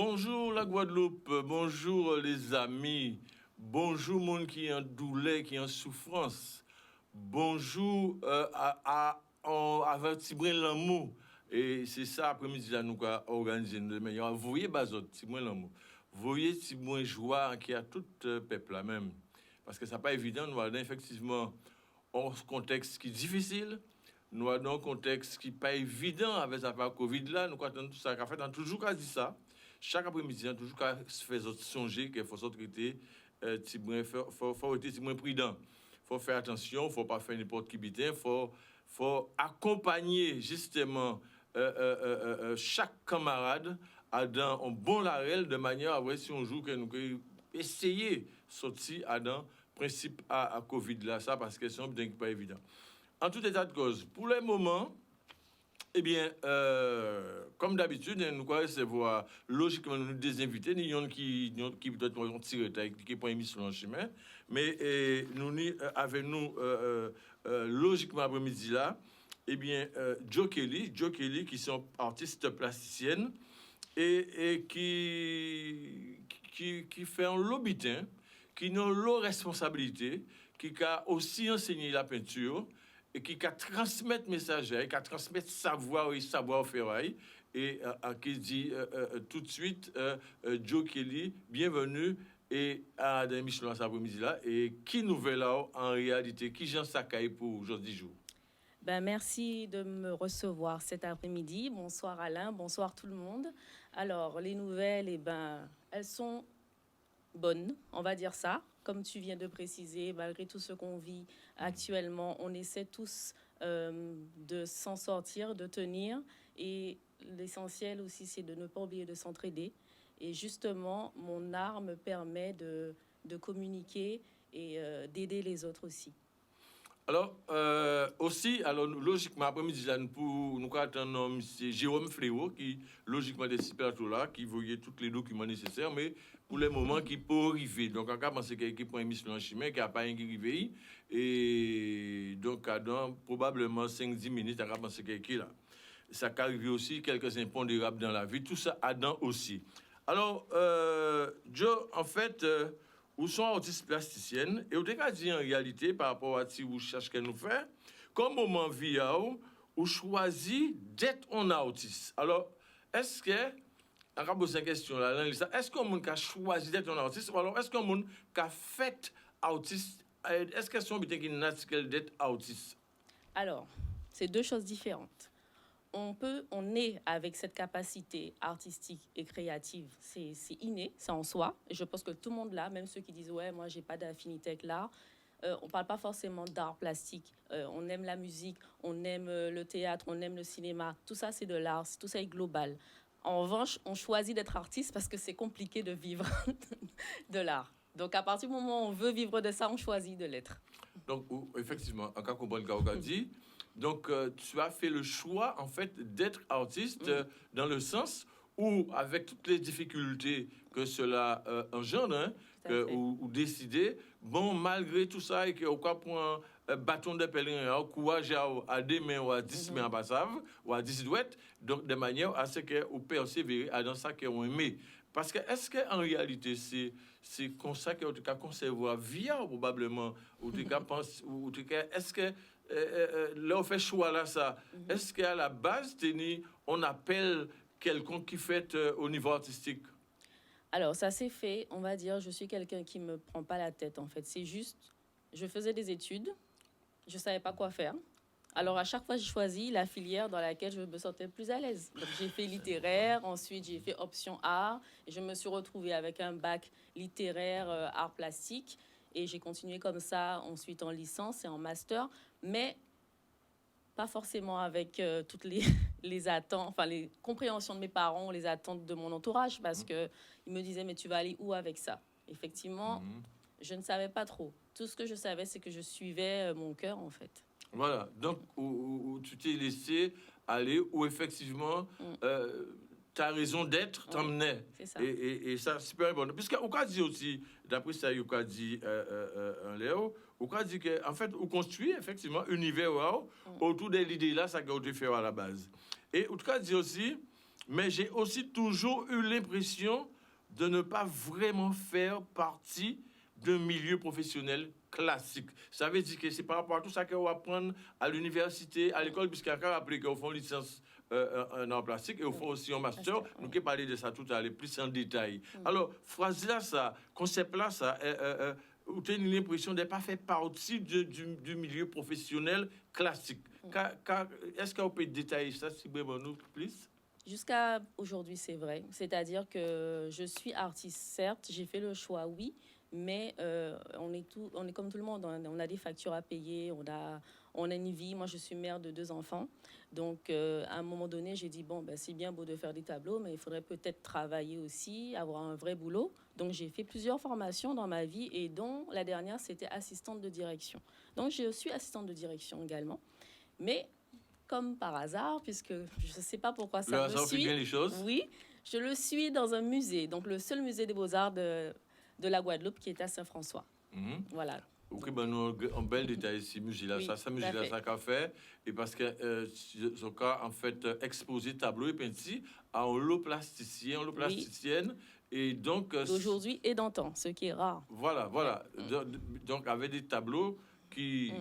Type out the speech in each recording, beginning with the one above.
Bonjour la Guadeloupe, bonjour les amis, bonjour monde qui est en douleur, qui est en souffrance, bonjour avec Tibrin l'amour. Et c'est ça après-midi là nous avons organisé nous meilleurs. Vous voyez Bazot, Tibrin l'amour. Vous voyez Tibrin joie qui a tout peuple là même. Parce que ça n'est pas évident, nous avons effectivement un contexte qui est difficile. Nous avons un contexte qui n'est pas évident avec la Covid là. Nous avons tout ça. En fait, on a toujours dit ça. Chaque après-midi, on a toujours fait songer qu'il faut s'autorité, faut être prudent. Il faut faire attention, il ne faut pas faire n'importe qui bitin. Il faut accompagner justement chaque camarade dans un bon larel de manière à voir si on joue que nous essayer de sortir dans principe à Covid là, ça parce que c'est pas évident. En tout état de cause, pour le moment, eh bien, comme d'habitude, nous allons recevoir logiquement nous des invités, il y en a qui peut-être tirer qui prend émission en chemin, mais nous avec nous logiquement après-midi là, eh bien, Joe Kelly qui sont artistes plasticiennes et qui fait un lobitin, qui ont leur responsabilité, qui a aussi enseigné la peinture et qui a transmettre message, qui a transmettre savoir-faire et qui dit tout de suite Joe Kelly, bienvenue et à l'émission cet après-midi là et qui nouvelle là en réalité qui Jean Sakai pour aujourd'hui jour. Ben, merci de me recevoir cet après-midi. Bonsoir Alain, bonsoir tout le monde. Alors, les nouvelles, eh ben, elles sont bonnes, on va dire ça. Comme tu viens de préciser, malgré tout ce qu'on vit actuellement, on essaie tous de s'en sortir, de tenir. Et l'essentiel aussi, c'est de ne pas oublier de s'entraider. Et justement, mon art me permet de communiquer et d'aider les autres aussi. Alors, aussi, alors, logiquement, après-midi, nous attendons M. Jérôme Fléau, qui, logiquement, des super là, qui voyait tous les documents nécessaires, mais pour le moment, qui peut arriver. Donc, en cas, c'est quelqu'un qui prend une mission en chemin, qui n'a pas rien qui arrive, et donc, dans probablement 5-10 minutes, en cas, c'est quelqu'un là. Ça peut arriver aussi, quelques impondérables dans la vie, tout ça, Adam aussi. Alors, Joe, en fait, où sont artistes plasticiennes et au cas dit en réalité par rapport à si vous cherchez qu'elle nous fait comme moment via ou choisit d'être un artiste. Alors est-ce que on va poser une question là est-ce qu'on monde qui a choisi d'être un artiste ou alors est-ce qu'on monde qui a fait artiste est-ce que son but est naturel d'être artiste? Alors c'est deux choses différentes. On est avec cette capacité artistique et créative, c'est inné, c'est en soi. Et je pense que tout le monde l'a, même ceux qui disent ouais, moi j'ai pas d'affinité avec l'art. On parle pas forcément d'art plastique. On aime la musique, on aime le théâtre, on aime le cinéma. Tout ça c'est de l'art, tout ça est global. En revanche, on choisit d'être artiste parce que c'est compliqué de vivre de l'art. Donc à partir du moment où on veut vivre de ça, on choisit de l'être. Donc effectivement, en cas qu'on dit. Donc, tu as fait le choix, en fait, d'être artiste dans le sens où, avec toutes les difficultés que cela engendre, ou décider, bon, malgré tout ça, et qu'on prend un bâton de pèlerin, courage à des mains ou à 10 mains en passave, ou à 10 douettes, donc de manière à ce qu'on persévère dans ça qu'on aime. Parce que, est-ce qu'en réalité, c'est comme ça qu'on peut concevoir via, probablement, ou est-ce que là, on fait choix là, ça. Est-ce qu'à la base, on appelle quelqu'un qui fait au niveau artistique? Alors, ça s'est fait, on va dire, je suis quelqu'un qui ne me prend pas la tête, en fait. C'est juste, je faisais des études, je ne savais pas quoi faire. Alors, à chaque fois, j'ai choisi la filière dans laquelle je me sentais plus à l'aise. Donc, j'ai fait littéraire, ensuite, j'ai fait option art, et je me suis retrouvée avec un bac littéraire, art plastique. Et j'ai continué comme ça, ensuite en licence et en master, mais pas forcément avec toutes les attentes, enfin les compréhensions de mes parents, les attentes de mon entourage, parce qu'ils me disaient, mais tu vas aller où avec ça? Effectivement, je ne savais pas trop. Tout ce que je savais, c'est que je suivais mon cœur, en fait. Voilà, donc où tu t'es laissé aller, où effectivement... tu as raison d'être, t'emmenais. C'est ça. Et ça, c'est super important. Puisqu'on peut dire aussi, d'après ça, on peut dire Léo, on peut dire qu'en fait, on construit effectivement un univers autour de l'idée là, ça a été fait à la base. Et on peut dire aussi, mais j'ai aussi toujours eu l'impression de ne pas vraiment faire partie d'un milieu professionnel classique. Ça veut dire que c'est par rapport à tout ça qu'on va apprendre à l'université, à l'école, puisqu'il y a appris qu'on fait une licence en art plastique et on fait aussi un master. Nous allons parler de ça tout à l'heure, plus en détail. Alors, phrase là, ça, concept là, ça, vous avez l'impression de ne pas faire partie du milieu professionnel classique. Est-ce qu'on peut détailler ça, si vous nous, plus? Jusqu'à aujourd'hui, c'est vrai. C'est-à-dire que je suis artiste, certes, j'ai fait le choix, oui, mais on est comme tout le monde. On a des factures à payer, on a une vie. Moi, je suis mère de 2 enfants. Donc, à un moment donné, j'ai dit, bon, ben, c'est bien beau de faire des tableaux, mais il faudrait peut-être travailler aussi, avoir un vrai boulot. Donc, j'ai fait plusieurs formations dans ma vie et dont la dernière, c'était assistante de direction. Donc, je suis assistante de direction également. Mais comme par hasard, puisque je ne sais pas pourquoi ça me suit. Bien les choses. Oui, je le suis dans un musée, donc le seul musée des Beaux-Arts de la Guadeloupe qui est à Saint-François. Voilà. Ok, ben nous en bel détail ici, musée-là, Oui, ça musée-là, ça qu'a fait, et parce que ce cas, en fait, exposé tableau et peinture à un holoplasticien, holoplasticienne, et donc... D'aujourd'hui et d'antan, ce qui est rare. Voilà. Donc, avec des tableaux qui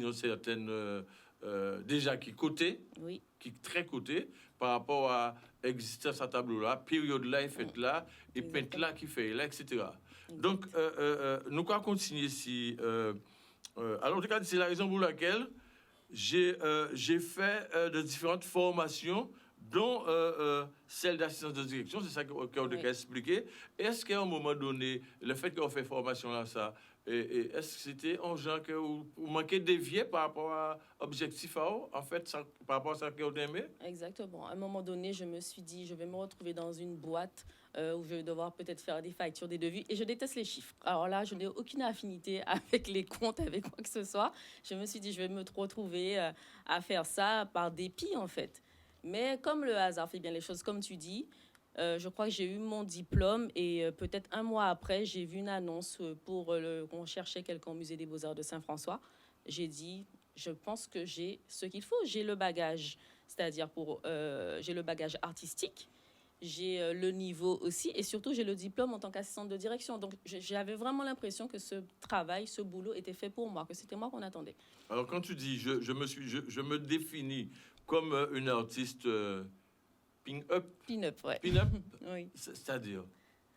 ont certaines... déjà qui coté, oui. qui très coté par rapport à existence à tableau là, période là, fait là, et peinte là qui fait là, etc. Donc, nous allons continuer ici. Alors, en tout cas, c'est la raison pour laquelle j'ai fait de différentes formations, dont celle d'assistance de direction, c'est ça qu'on a expliqué. Est-ce qu'à un moment donné, le fait qu'on fait formation là, ça, est-ce que c'était un genre que vous manquez de dévier par rapport à l'objectif en fait, ça, par rapport à ça que vous aimez? Exactement. À un moment donné, je me suis dit, je vais me retrouver dans une boîte où je vais devoir peut-être faire des factures, des devis. Et je déteste les chiffres. Alors là, je n'ai aucune affinité avec les comptes, avec quoi que ce soit. Je me suis dit, je vais me retrouver à faire ça par dépit, en fait. Mais comme le hasard fait bien les choses, comme tu dis, je crois que j'ai eu mon diplôme et peut-être un mois après, j'ai vu une annonce pour qu'on cherchait quelqu'un au Musée des Beaux-Arts de Saint-François. J'ai dit, je pense que j'ai ce qu'il faut. J'ai le bagage, c'est-à-dire j'ai le bagage artistique, j'ai le niveau aussi et surtout j'ai le diplôme en tant qu'assistante de direction. Donc j'avais vraiment l'impression que ce travail, ce boulot était fait pour moi, que c'était moi qu'on attendait. Alors quand tu dis je me définis comme une artiste pin-up. Pin-up, ouais. Pin-up, oui. C'est-à-dire?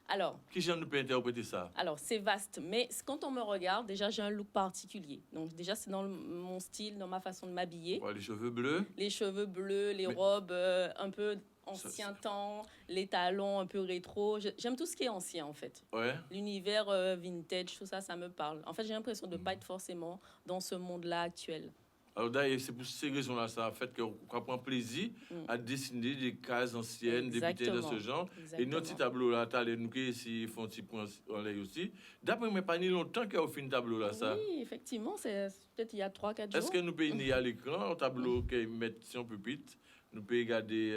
Alors, qui j'en peut interpréter ça? Alors, c'est vaste, mais quand on me regarde, déjà, j'ai un look particulier. Donc, déjà, c'est dans mon style, dans ma façon de m'habiller. Ouais, les cheveux bleus? Les cheveux bleus, les robes un peu ancien temps, les talons un peu rétro. J'aime tout ce qui est ancien, en fait. Ouais. L'univers vintage, tout ça, ça me parle. En fait, j'ai l'impression de ne pas être forcément dans ce monde-là actuel. Alors d'ailleurs, c'est pour ces raisons-là, ça a fait qu'on prend plaisir à dessiner des cases anciennes, des bouteilles de ce genre. Exactement. Et notre petit tableau-là, tu as les nous ici, font un petit point en l'air aussi. D'après moi, pas ni longtemps qu'il y a fait un tableau-là, ça. Oui, effectivement, c'est peut-être il y a 3-4 jours. Est-ce que nous pouvons y à l'écran, un tableau qu'ils mettent sur un pupitre? Nous pouvons regarder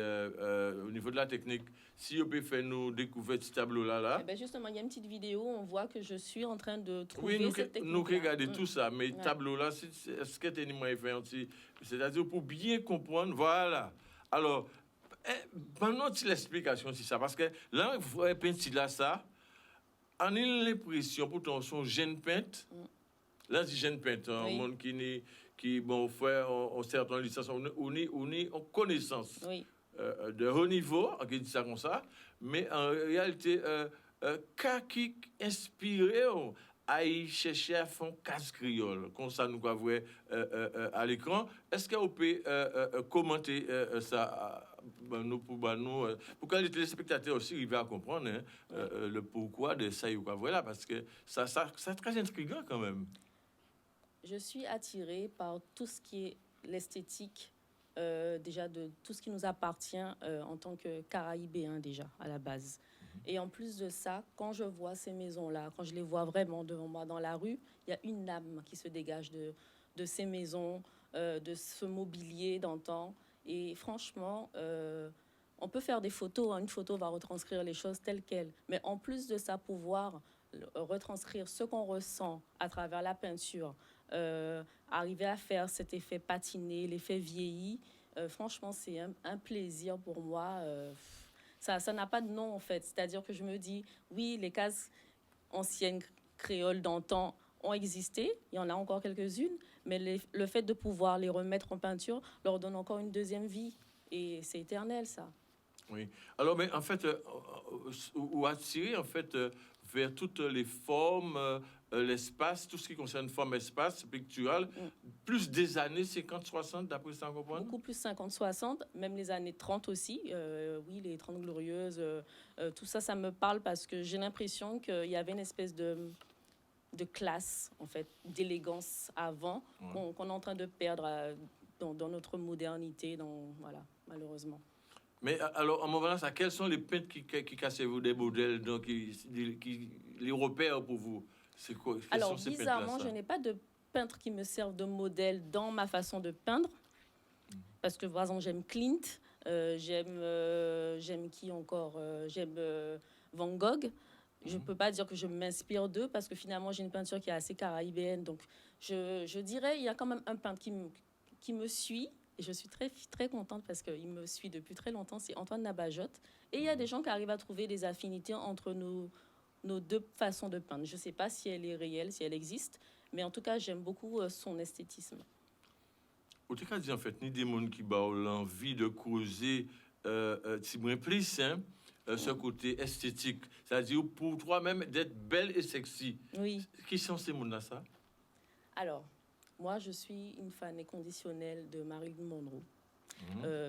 au niveau de la technique, si on peut faire nous découvrir ce tableau-là. Eh ben justement, il y a une petite vidéo, on voit que je suis en train de trouver cette technique. Nous regardons tout ça, mais le tableau-là, est-ce que tu as fait un petit... C'est-à-dire pour bien comprendre, voilà. Alors, pendant l'explication, c'est ça, parce que là, vous voyez peintre là, ça, on a l'impression, pourtant, son jeune peintre, là, c'est jeune peintre, un monde qui bon, fait en certaines licences, on est en connaissance de haut niveau, on dit ça comme ça, mais en réalité, qui inspiré à y chercher à faire casse créole, comme ça nous voir à l'écran. Est-ce qu'on peut commenter ça pour que les téléspectateurs aussi arrivent à comprendre le pourquoi de ça, voilà, parce que ça c'est très intriguant quand même. Je suis attirée par tout ce qui est l'esthétique, déjà de tout ce qui nous appartient en tant que Caraïbéens déjà à la base. Et en plus de ça, quand je vois ces maisons-là, quand je les vois vraiment devant moi dans la rue, il y a une âme qui se dégage de ces maisons, de ce mobilier d'antan. Et franchement, on peut faire des photos, hein. Une photo va retranscrire les choses telles quelles. Mais en plus de ça, pouvoir retranscrire ce qu'on ressent à travers la peinture, arriver à faire cet effet patiné, l'effet vieilli, Franchement, c'est un plaisir pour moi. Ça n'a pas de nom, en fait. C'est-à-dire que je me dis, oui, les cases anciennes créoles d'antan ont existé. Il y en a encore quelques-unes. Mais le fait de pouvoir les remettre en peinture leur donne encore une deuxième vie. Et c'est éternel, ça. Oui. Alors, mais en fait, ou attirer en fait vers toutes les formes, l'espace, tout ce qui concerne forme, espace, pictural, plus des années 50-60, d'après ça, on comprend? Beaucoup plus 50-60, même les années 30 aussi. Oui, les 30 glorieuses, tout ça, ça me parle parce que j'ai l'impression qu'il y avait une espèce de classe, en fait, d'élégance avant, qu'on est en train de perdre dans notre modernité, voilà, malheureusement. Mais alors, en moment là, quels sont les peintres qui cassez-vous des modèles, donc les repères pour vous? C'est quoi? Quels Alors, sont ces bizarrement, peintres-là, je ça? n'ai pas de peintre qui me serve de modèle dans ma façon de peindre. Parce que, par exemple, j'aime Klimt, j'aime qui encore J'aime Van Gogh. Je ne peux pas dire que je m'inspire d'eux parce que finalement, j'ai une peinture qui est assez caraïbéenne. Donc, je dirais, il y a quand même un peintre qui me suit. Et je suis très, très contente parce qu'il me suit depuis très longtemps. C'est Antoine Nabajotte. Et il y a des gens qui arrivent à trouver des affinités entre nos deux façons de peindre. Je ne sais pas si elle est réelle, si elle existe. Mais en tout cas, j'aime beaucoup son esthétisme. Au cas dit en fait, ni des gens qui ont l'envie de causer plus, hein, ce côté esthétique. C'est-à-dire pour toi-même d'être belle et sexy. Oui. Qui sont ces gens-là, ça? Alors, moi, je suis une fan inconditionnelle de Marilyn Monroe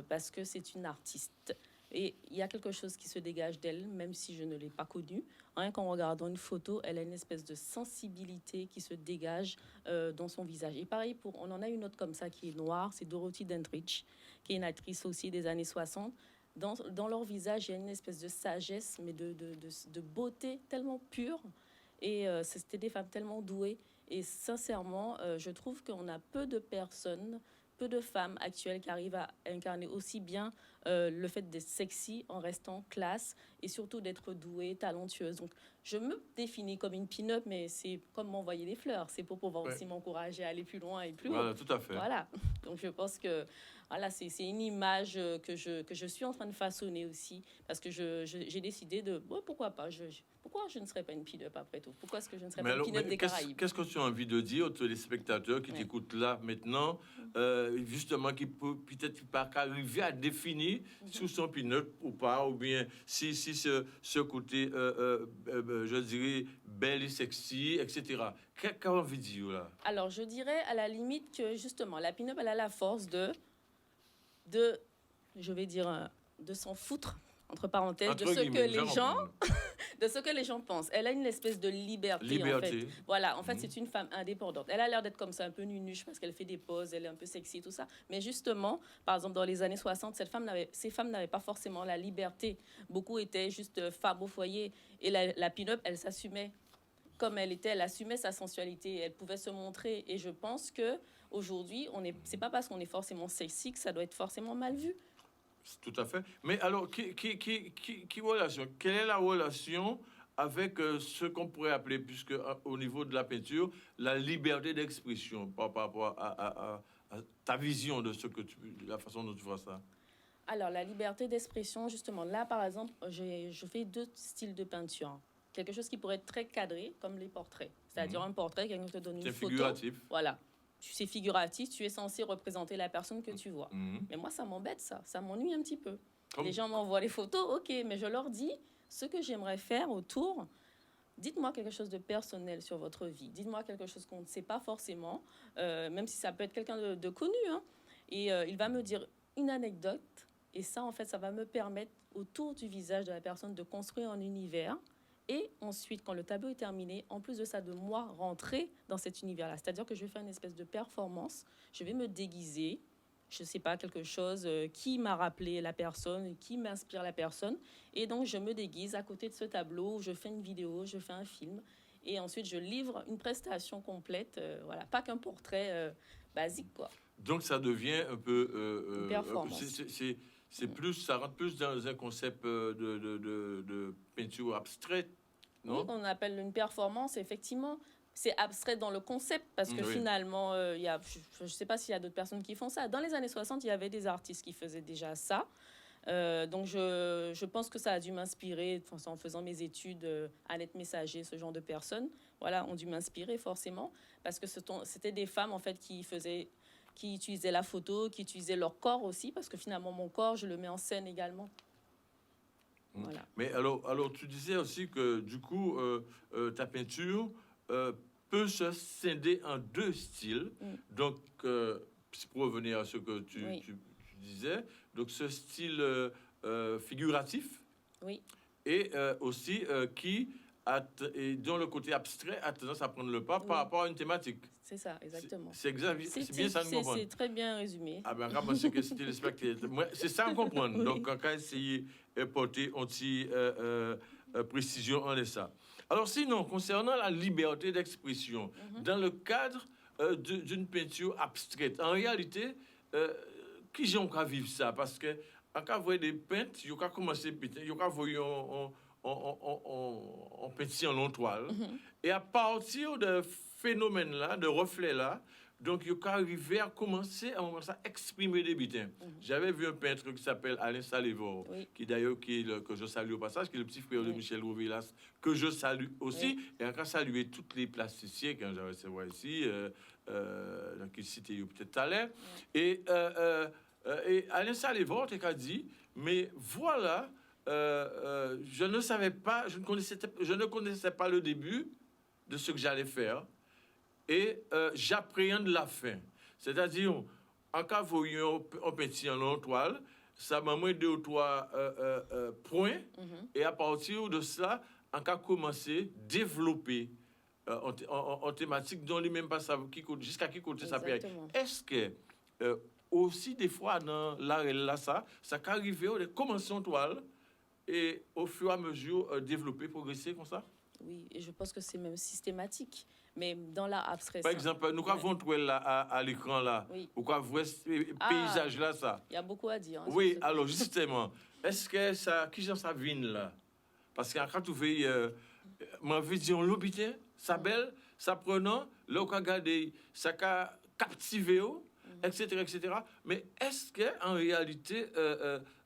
parce que c'est une artiste. Et il y a quelque chose qui se dégage d'elle, même si je ne l'ai pas connue. Rien qu'en regardant une photo, elle a une espèce de sensibilité qui se dégage dans son visage. Et pareil, on en a une autre comme ça qui est noire, c'est Dorothy Dandridge, qui est une actrice aussi des années 60. Dans leur visage, il y a une espèce de sagesse, mais de beauté tellement pure. Et c'était des femmes tellement douées. Et sincèrement, je trouve qu'on a peu de personnes, peu de femmes actuelles qui arrivent à incarner aussi bien le fait d'être sexy en restant classe et surtout d'être douée, talentueuse. Donc, je me définis comme une pin-up, mais c'est comme m'envoyer des fleurs. C'est pour pouvoir aussi m'encourager à aller plus loin et plus haut. Voilà, tout à fait. Voilà. Donc, je pense que voilà, c'est une image que je suis en train de façonner aussi parce que j'ai décidé de... Bon, pourquoi pas pourquoi je ne serais pas une pin-up après tout? Pourquoi est-ce que je ne serais pas une pin-up des Caraïbes? Qu'est-ce que tu as envie de dire aux téléspectateurs qui t'écoutent là maintenant, justement, qui peut peut-être pas arriver à définir sous son pin-up ou pas, ou bien si ce côté, je dirais, belle et sexy, etc. Qu'est-ce qu'on a envie de dire là? Alors, je dirais à la limite que justement, la pin-up, elle a la force je vais dire, de s'en foutre, entre parenthèses, de ce que les gens pensent. Elle a une espèce de liberté. En fait. Voilà, en fait, c'est une femme indépendante. Elle a l'air d'être comme ça, un peu nunuche, parce qu'elle fait des poses, elle est un peu sexy, tout ça. Mais justement, par exemple, dans les années 60, ces femmes n'avaient pas forcément la liberté. Beaucoup étaient juste femmes au foyer. Et la pin-up, elle s'assumait comme elle était, elle assumait sa sensualité, elle pouvait se montrer. Et je pense que aujourd'hui, c'est pas parce qu'on est forcément sexy que ça doit être forcément mal vu. Tout à fait. Mais alors, relation? Quelle est la relation avec ce qu'on pourrait appeler, puisque au niveau de la peinture, la liberté d'expression par rapport à ta vision de la façon dont tu vois ça? Alors, la liberté d'expression, justement, là, par exemple, je fais deux styles de peinture. Quelque chose qui pourrait être très cadré, comme les portraits. C'est-à-dire un portrait, quelqu'un te donne une photo. C'est figuratif. Voilà. C'est figuratif, tu es censé représenter la personne que tu vois. Mais moi, ça m'embête, ça m'ennuie un petit peu. Les gens m'envoient les photos, ok, mais je leur dis ce que j'aimerais faire autour. Dites-moi quelque chose de personnel sur votre vie. Dites-moi quelque chose qu'on ne sait pas forcément, même si ça peut être quelqu'un de connu. Hein. Et il va me dire une anecdote. Et ça, en fait, ça va me permettre, autour du visage de la personne, de construire un univers. Et ensuite, quand le tableau est terminé, en plus de ça, de moi rentrer dans cet univers-là. C'est-à-dire que je vais faire une espèce de performance. Je vais me déguiser, je ne sais pas, quelque chose qui m'a rappelé la personne, qui m'inspire la personne. Et donc, je me déguise à côté de ce tableau. Je fais une vidéo, je fais un film. Et ensuite, je livre une prestation complète. Voilà, pas qu'un portrait basique, quoi. Donc, ça devient un peu... une performance. C'est plus, ça rentre plus dans un concept de peinture abstraite, non? Oui, qu'on appelle une performance, effectivement. c'est abstrait dans le concept, parce que Oui. finalement, il y a, je ne sais pas s'il y a d'autres personnes qui font ça. Dans les années 60, il y avait des artistes qui faisaient déjà ça. Donc, je pense que ça a dû m'inspirer, en faisant mes études, Annette Messager, ce genre de personnes, voilà, ont dû m'inspirer forcément, parce que c'était des femmes, en fait, qui utilisaient la photo, qui utilisaient leur corps aussi, parce que finalement, mon corps, je le mets en scène également. Voilà. Mais alors, tu disais aussi que du coup, ta peinture peut se scinder en deux styles. Donc, pour revenir à ce que Oui. tu disais, donc ce style figuratif Oui, et aussi et dont le côté abstrait a tendance à prendre le pas par Oui. rapport à une thématique. c'est ça, exactement. C'est bien ça de comprendre. C'est très bien résumé. Ah ben, quand c'est que c'était le spectacle. C'est ça à comprendre. Oui. Donc, quand essayer de porter une petite précision en ça. Alors, sinon, concernant la liberté d'expression, dans le cadre d'une peinture abstraite, en réalité, qui j'ai encore vivre ça? Parce que, en cas de des peintres, il y a commencé à peindre, il y a voir on peinture en long toile. Et à partir de phénomènes-là, de reflets-là, donc, il a arrivé à commencer à exprimer des butins. J'avais vu un peintre qui s'appelle Alain Salivor, Oui. qui d'ailleurs, que je salue au passage, qui est le petit frère de Oui. Michel Rouvilas, que je salue aussi. Oui. Et encore saluer toutes les plasticiens que j'avais recevoir ici, donc il citait peut-être tout à l'heure. Et Alain Salivor a dit, mais voilà, je ne savais pas, je ne connaissais pas le début de ce que j'allais faire. Et j'appréhende la fin. C'est-à-dire, en cas où on peintit en long toile, ça m'a moins 2 ou 3 points. Et à partir de ça, on a commencé à développer en thématique dont lui même pas savent jusqu'à qui côté ça peut aller. Exactement. Est-ce que aussi des fois dans l'art là ça peut arriver de commencer en toile et au fur et à mesure développer, progresser comme ça? Oui, et je pense que c'est même systématique. Mais dans l'art abstrait, Par exemple, nous avons trouvé là à l'écran là, Oui. ou quoi vous paysage là ça. il y a beaucoup à dire. Hein, Oui, sur ce alors point. justement, est-ce que ça qui j'en ça vient là? Parce que quand tu fais ma vision l'hôpital, ça belle, ça prenant, là on regarder, ça a captivé, etc., etc. Mais est-ce que en réalité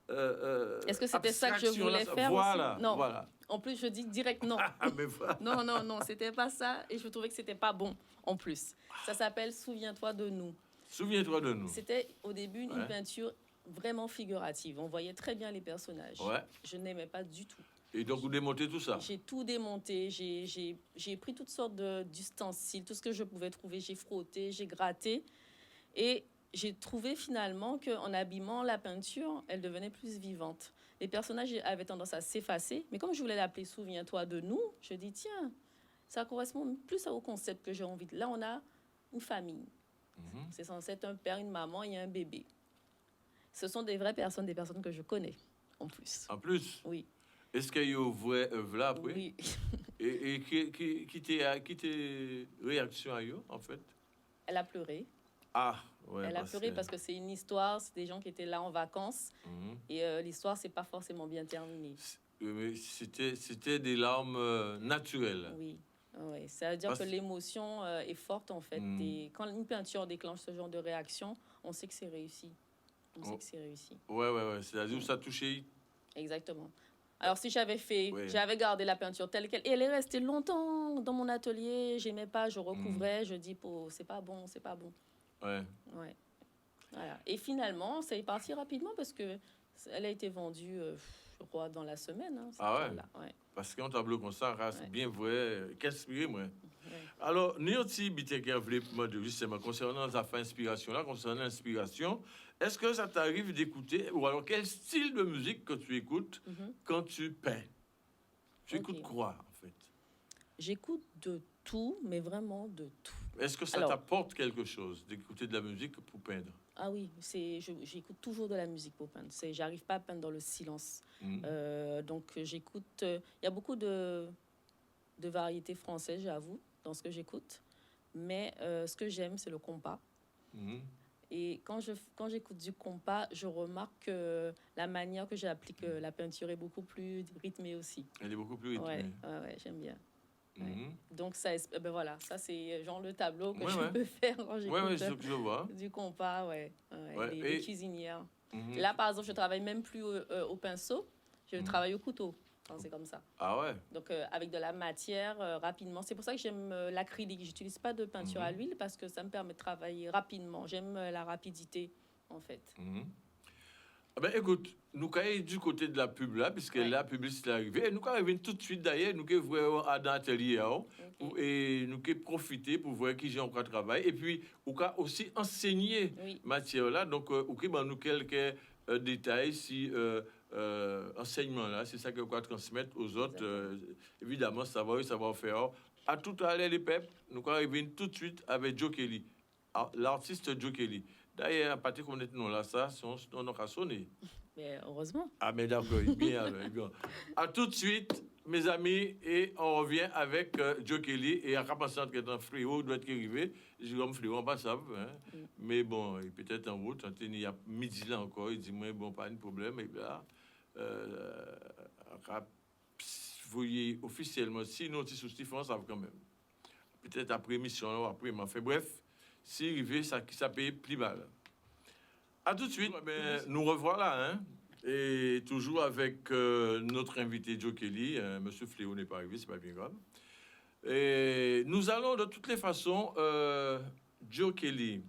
Est-ce que c'était ça que je voulais faire voilà, aussi? Non. Voilà. En plus, je dis direct non. Ah, mais voilà. Non, c'était pas ça. Et je trouvais que c'était pas bon, en plus. Ça s'appelle Souviens-toi de nous. Souviens-toi de nous. C'était au début une Ouais. peinture vraiment figurative. On voyait très bien les personnages. Ouais. Je n'aimais pas du tout. Et donc vous démontez tout ça. J'ai tout démonté, j'ai pris toutes sortes d'ustensiles, tout ce que je pouvais trouver, j'ai frotté, j'ai gratté. Et j'ai trouvé finalement qu'en abîmant la peinture, elle devenait plus vivante. Les personnages avaient tendance à s'effacer, mais comme je voulais l'appeler Souviens-toi de nous, je dis tiens, ça correspond plus au concept que j'ai envie. Là, on a une famille. C'est censé être un père, une maman et un bébé. Ce sont des vraies personnes, des personnes que je connais, en plus. En plus, Oui. est-ce qu'il y a une vraie œuvre là après? Oui. Et qui t'es réaction à eux, en fait? Elle a pleuré. Ah, ouais. Elle a pleuré parce que c'est une histoire, c'est des gens qui étaient là en vacances. Et l'histoire, c'est pas forcément bien terminé. C'était des larmes naturelles. Oui. Ouais. Ça veut dire que l'émotion est forte, en fait. Et quand une peinture déclenche ce genre de réaction, on sait que c'est réussi. On sait que c'est réussi. Ouais. C'est-à-dire que ça a touché. Exactement. Alors, si j'avais Ouais. j'avais gardé la peinture telle qu'elle, et elle est restée longtemps dans mon atelier, j'aimais pas, je recouvrais, je dis, oh, c'est pas bon, c'est pas bon. Ouais. Voilà. Et finalement, ça est parti rapidement parce que elle a été vendue, je crois, dans la semaine. Hein, Ah ouais? là. Ouais. Parce qu'un tableau comme ça reste bien vrai, qu'inspiré, moi. Ouais. Alors, nous avons dit justement concernant la fin inspiration là, concernant l'inspiration, est-ce que ça t'arrive d'écouter, ou alors quel style de musique que tu écoutes quand tu peins? Tu écoutes quoi, en fait? J'écoute de tout, mais vraiment de tout. Est-ce que ça t'apporte quelque chose d'écouter de la musique pour peindre? Ah oui, j'écoute toujours de la musique pour peindre. J'arrive pas à peindre dans le silence. Donc j'écoute. Il y a beaucoup de variétés françaises, j'avoue, dans ce que j'écoute. Mais ce que j'aime, c'est le compas. Et quand j'écoute du compas, je remarque que la manière que j'applique la peinture est beaucoup plus rythmée aussi. Elle est beaucoup plus rythmée. Ouais, j'aime bien. Donc, ça, ben voilà, ça, c'est genre le tableau que Ouais, je ouais. peux faire quand j'écoute Je vois. du compas, les cuisinières. Mhm. Là, par exemple, je travaille même plus au pinceau, je Mhm. travaille au couteau. Quand c'est comme ça. Ah ouais. Donc, avec de la matière, rapidement. C'est pour ça que j'aime l'acrylique. J'utilise pas de peinture à l'huile parce que ça me permet de travailler rapidement. J'aime la rapidité, en fait. Ah ben, écoute, nous sommes du côté de la pub là, puisque la publicité est arrivée. Et nous sommes arrivés tout de suite d'ailleurs, nous sommes vraiment à l'atelier. Et nous avons profité pour voir qui j'ai encore travail. Et puis, nous avons aussi enseigné matière là. Donc, nous avons quelques détails si enseignement là, c'est ça que nous allons transmettre aux autres. Évidemment, savoir-faire. À tout à l'heure, les peuples, nous sommes arrivés tout de suite avec Joe Kelly, l'artiste Joe Kelly. D'ailleurs, à partir qu'on est non là, ça, on a sonné. Mais heureusement. Ah, mais d'accord, bien, bien. À tout de suite, mes amis, et on revient avec Joe Kelly et à Capacent qui est en fléau, doit être arrivé. Je dis comme fléau, pas ça, hein. Mais bon, peut-être en route, il y a midi là encore, il dit, moi, bon, pas de problème, et là, vous voyez officiellement, si nous, si souci, on savent quand même. Peut-être après émission, après, mais enfin, bref. Si arrivé, ça paye plus mal. À tout de suite. Nous revoilà, hein, et toujours avec notre invité Joe Kelly. Monsieur Fléau n'est pas arrivé, c'est pas bien grave. Et nous allons de toutes les façons, Joe Kelly.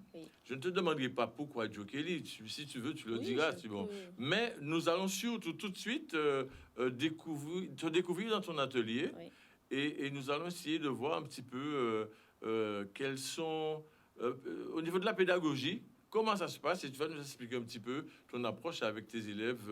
Je ne te demanderai pas pourquoi Joe Kelly. Si tu veux, tu le diras. C'est bon. Mais nous allons surtout tout de suite te découvrir dans ton atelier. Et nous allons essayer de voir un petit peu quels sont... au niveau de la pédagogie, comment ça se passe? Et tu vas nous expliquer un petit peu ton approche avec tes élèves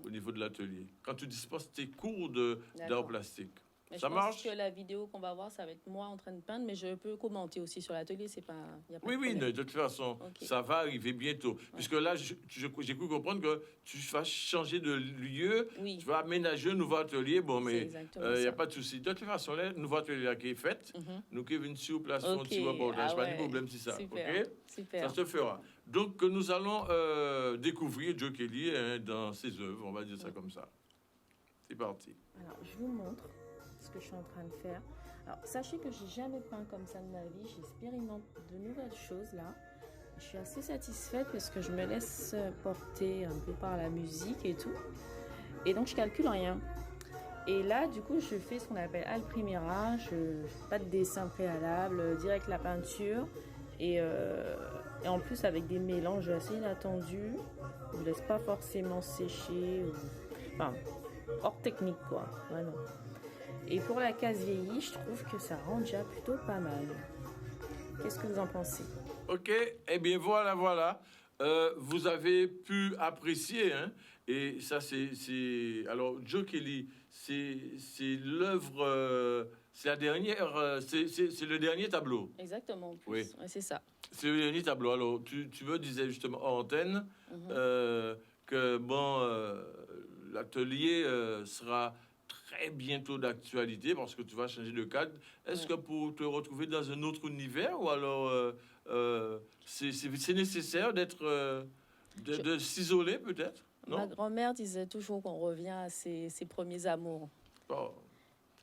au niveau de l'atelier. Quand tu disposes tes cours d'art plastique. Mais ça je marche? pense que la vidéo qu'on va voir, ça va être moi en train de peindre, mais je peux commenter aussi sur l'atelier. C'est pas, y a pas oui, de toute façon, ça va arriver bientôt. Puisque là, j'ai cru comprendre que tu vas changer de lieu, tu vas aménager un nouveau atelier. Bon, mais il n'y a pas de souci. De toute façon, là, le nouveau atelier là, qui est fait, nous qui venons sur place, on petit reportage, pas de problème, c'est ça. Super, super. Ça se fera. Donc, nous allons découvrir Joe Kelly dans ses œuvres, on va dire ça comme ça. C'est parti. Alors, je vous montre ce que je suis en train de faire. Alors, sachez que j'ai jamais peint comme ça de ma vie. J'expérimente de nouvelles choses là. Je suis assez satisfaite parce que je me laisse porter un peu par la musique et tout. Et donc, je calcule rien. Et là, du coup, je fais ce qu'on appelle al primera. Je fais pas de dessin préalable, direct la peinture. Et en plus, avec des mélanges assez inattendus. Je ne laisse pas forcément sécher. Enfin, hors technique, quoi. Vraiment. Et pour la case vieillie, je trouve que ça rend déjà plutôt pas mal. Qu'est-ce que vous en pensez? Ok, eh bien voilà. Vous avez pu apprécier, hein, et ça c'est... Alors, Joe Kelly, c'est l'œuvre... c'est la dernière... c'est le dernier tableau. Exactement, en plus. Oui. Ouais, c'est ça. C'est le dernier tableau. Alors, tu me disais justement en antenne que, bon, l'atelier sera... très bientôt d'actualité parce que tu vas changer de cadre. Est-ce que pour te retrouver dans un autre univers ou alors c'est nécessaire d'être de s'isoler peut-être? Ma grand-mère disait toujours qu'on revient à ses premiers amours. Oh.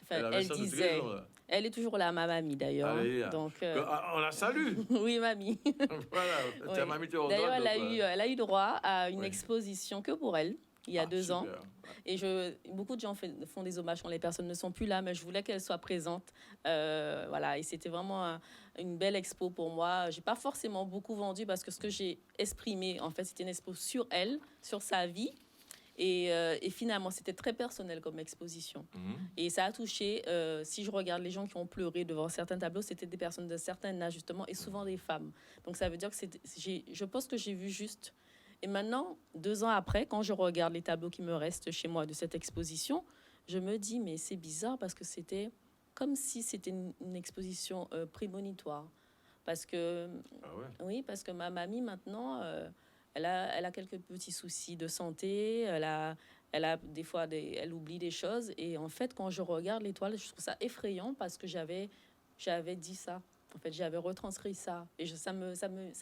Enfin, elle disait. Elle est toujours là, ma mamie d'ailleurs. Donc, on la salue. Oui, mamie. Voilà, ta mamie te regarde. D'ailleurs, elle a eu droit à une exposition que pour elle. Il y a 2 ans. Et beaucoup de gens font des hommages quand les personnes ne sont plus là, mais je voulais qu'elle soit présente. Voilà, et c'était vraiment une belle expo pour moi. J'ai pas forcément beaucoup vendu parce que ce que j'ai exprimé, en fait, c'était une expo sur elle, sur sa vie. Et finalement, c'était très personnel comme exposition. Et ça a touché, si je regarde les gens qui ont pleuré devant certains tableaux, c'était des personnes de certain âge, justement, et souvent des femmes. Donc ça veut dire que je pense que j'ai vu juste... Et maintenant, 2 ans après, quand je regarde les tableaux qui me restent chez moi de cette exposition, je me dis, mais c'est bizarre parce que c'était comme si c'était une exposition prémonitoire. Parce que, oui, parce que ma mamie, maintenant, elle a quelques petits soucis de santé, elle a des fois, elle oublie des choses. Et en fait, quand je regarde l'étoile, je trouve ça effrayant parce que j'avais dit ça. En fait, j'avais retranscrit ça. Et ça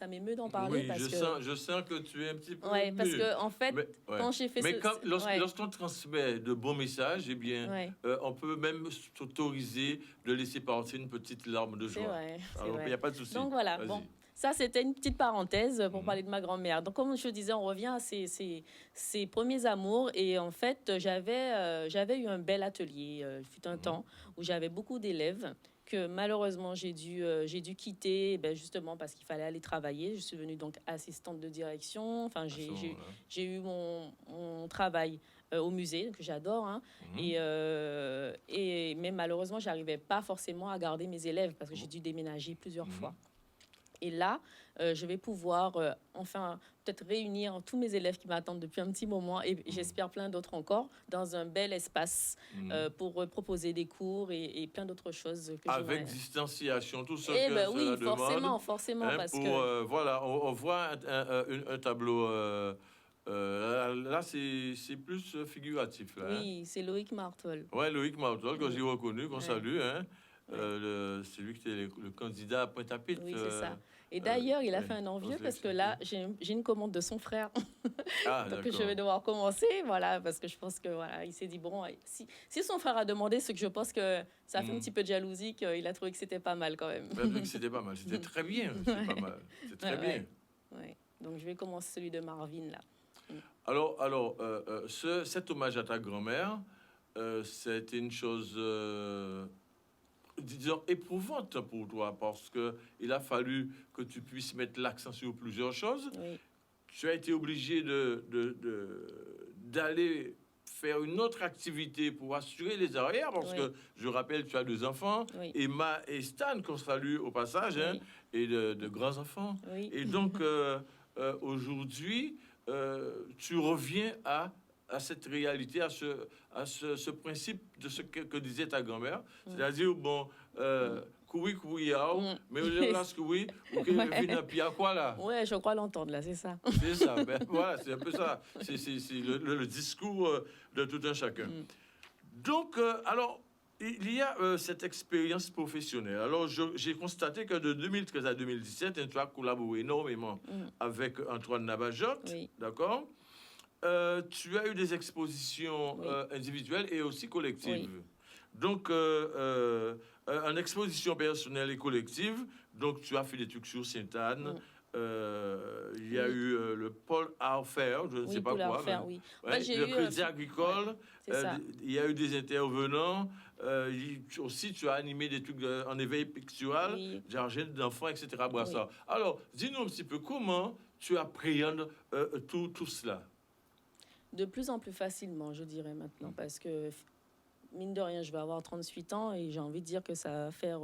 m'émeut d'en parler Oui, parce je sens que tu es un petit peu ouais, parce ému. que, en fait, Mais, ouais. quand j'ai fait Mais ouais, lorsqu'on transmet de bons messages, eh bien, ouais, on peut même s'autoriser de laisser partir une petite larme de c'est joie. vrai, c'est Alors, il n'y vrai. a pas de souci. Donc voilà, bon, Vas-y. ça c'était une petite parenthèse pour Mhm. parler de ma grand-mère. Donc comme je disais, on revient à ces premiers amours et en fait, j'avais eu un bel atelier, il fut un Mhm. temps où j'avais beaucoup d'élèves que malheureusement j'ai dû quitter ben, justement parce qu'il fallait aller travailler. Je suis venue donc assistante de direction. Enfin, À ce moment-là. j'ai eu mon travail au musée que j'adore, hein. Mhm. Mais malheureusement, j'arrivais pas forcément à garder mes élèves parce que j'ai Bon. dû déménager plusieurs Mhm. fois. Et là, je vais pouvoir enfin peut-être réunir tous mes élèves qui m'attendent depuis un petit moment et j'espère plein d'autres encore dans un bel espace Mhm. pour proposer des cours et plein d'autres choses que Avec j'aimerais. distanciation, tout ce Eh que ben cela oui, demande, forcément, hein, parce pour, que voilà, on voit un tableau, là, c'est plus figuratif, là, hein. oui, c'est Loïc Martol. Ouais, Loïc Martol, que Oui, j'ai reconnu, qu'on ouais, salue, hein, ouais. c'est lui qui était le candidat à Pointe-à-Pitre, Oui, c'est ça. Et d'ailleurs, il a ouais, fait un aux envieux parce que élections. là, j'ai une commande de son frère. Ah, Donc, je vais d'accord. devoir commencer, voilà, parce que je pense que voilà, il s'est dit, bon, si son frère a demandé, c'est que je pense que ça a fait un Hmm. petit peu de jalousie, qu'il a trouvé que c'était pas mal quand même. Ben, vu que c'était pas mal, c'était très bien, c'est pas Ouais, mal, c'est très ouais, bien. ouais, ouais. Donc, je vais commencer celui de Marvin, là. Alors, cet hommage à ta grand-mère, c'était une chose, disons, éprouvante pour toi, parce que il a fallu que tu puisses mettre l'accent sur plusieurs choses. Oui, Tu as été obligé d'aller faire une autre activité pour assurer les arrières, parce oui, que je rappelle, tu as deux enfants, oui, Emma et Stan, qu'on salue au passage, hein, oui, et de grands enfants. oui, Et donc, aujourd'hui, tu reviens à cette réalité, ce principe de ce que disait ta grand-mère, mm, c'est-à-dire, bon, mm, koui koui yao, mm. mais là, ce que oui, ou que Ouais, vina pia quoi là? ouais, je crois l'entendre, là, c'est ça. C'est ça, ben voilà, c'est un peu ça. C'est le discours de tout un chacun. Mm, Donc, alors, il y a cette expérience professionnelle. Alors, j'ai constaté que de 2013 à 2017, hein, tu as collaboré énormément mm, avec Antoine Nabajot, oui, d'accord? Tu as eu des expositions oui, individuelles et aussi oui, collectives. Donc, en exposition personnelle et collective, donc tu as fait des trucs sur Sainte-Anne. mm, Il y a oui, eu le Paul Art Fair, je ne sais oui, pas pour leur quoi, faire, oui. En fait, ouais, j'ai le eu, Crédit ouais, Agricole. c'est ça. Il y a eu des intervenants. Aussi, tu as animé des trucs en éveil pictural, Oui, jardin d'enfants, etc. oui. Boissard. Alors, dis-nous un petit peu comment tu appréhendes tout cela. De plus en plus facilement, je dirais maintenant, Mm. parce que, mine de rien, je vais avoir 38 ans et j'ai envie de dire que ça va faire,